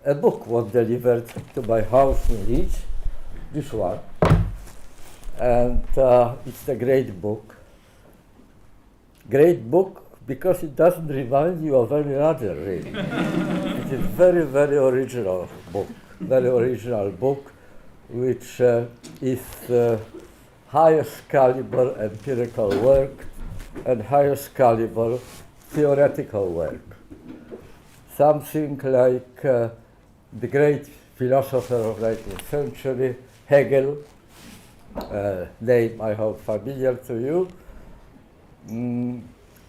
a book was delivered to my house in Leeds, this one, and it's a great book. Great book because it doesn't remind you of any other, really. It is very, very original book, which is highest caliber empirical work and highest caliber theoretical work. Something like the great philosopher of 19th century, Hegel, name I hope familiar to you,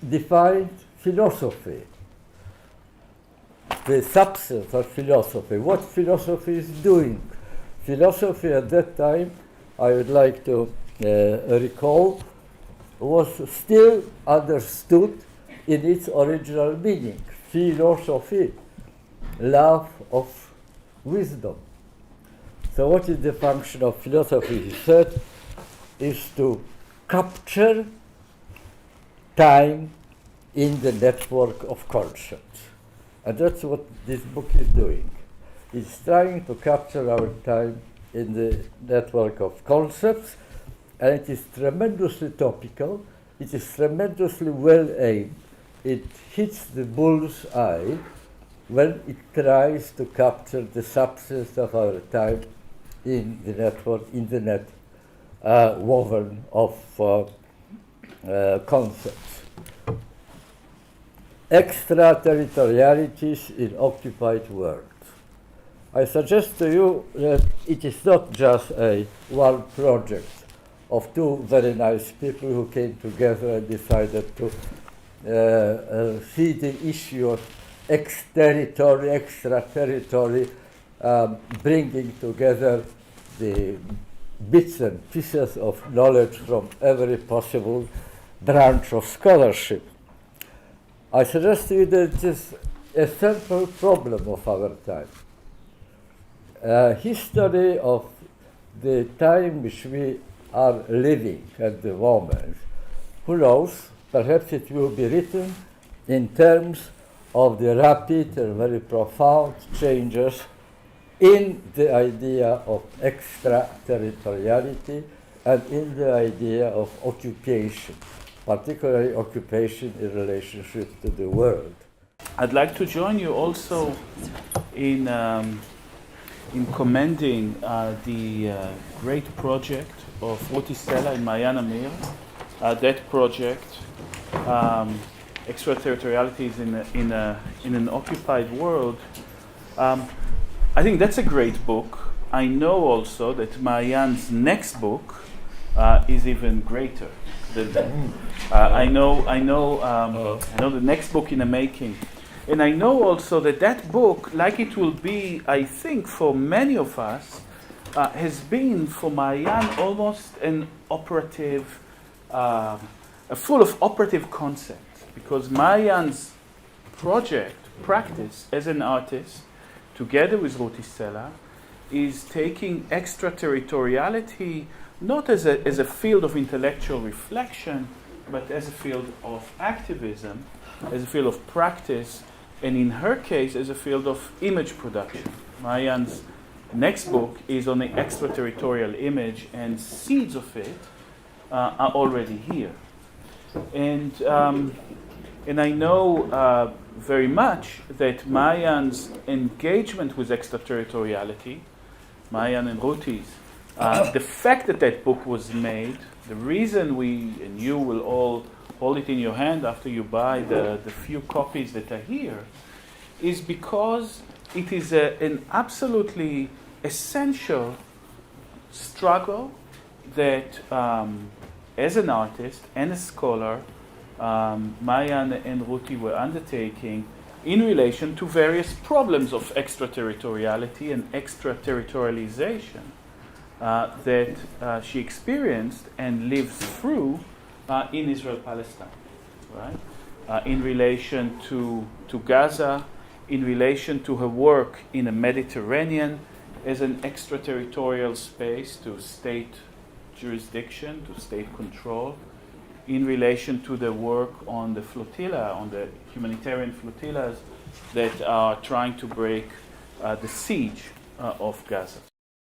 defined philosophy, the substance of philosophy, what philosophy is doing. Philosophy at that time, I would like to recall, was still understood in its original meaning. Philosophy, love of wisdom. So what is the function of philosophy? He said, is to capture time in the network of concepts. And that's what this book is doing. It's trying to capture our time in the network of concepts, and it is tremendously topical, it is tremendously well aimed. It hits the bull's eye when it tries to capture the substance of our time in the network, in the net woven of concepts. Extraterritorialities in occupied world. I suggest to you that it is not just one project of two very nice people who came together and decided to see the issue of extraterritory, bringing together the bits and pieces of knowledge from every possible branch of scholarship. I suggest to you that it is a central problem of our time. History of the time which we are living at the moment, who knows, perhaps it will be written in terms of the rapid and very profound changes in the idea of extraterritoriality and in the idea of occupation, particularly occupation in relationship to the world. I'd like to join you also in commending the great project of Ruti Stella and Mayan Amir. That project, Extraterritorialities in an Occupied World. I think that's a great book. I know also that Mayan's next book is even greater than that. I know the next book in the making. And I know also that that book, like it will be, I think, for many of us, has been for Mayan almost an operative, full of operative concepts. Because Mayan's practice as an artist, together with Ruti Stella, is taking extraterritoriality not as a field of intellectual reflection, but as a field of activism, as a field of practice, and in her case, as a field of image production. Mayan's next book is on the extraterritorial image, and seeds of it are already here. And I know very much that Mayan's engagement with extraterritoriality, Mayan and Ruti's, the fact that that book was made, the reason we and you will all hold it in your hand after you buy the few copies that are here, is because it is an absolutely essential struggle that, as an artist and a scholar, Mayan and Ruti were undertaking in relation to various problems of extraterritoriality and extraterritorialization that she experienced and lives through in Israel-Palestine, right? In relation to Gaza, in relation to her work in the Mediterranean as an extraterritorial space to state jurisdiction, to state control, in relation to the work on the flotilla, on the humanitarian flotillas that are trying to break the siege of Gaza.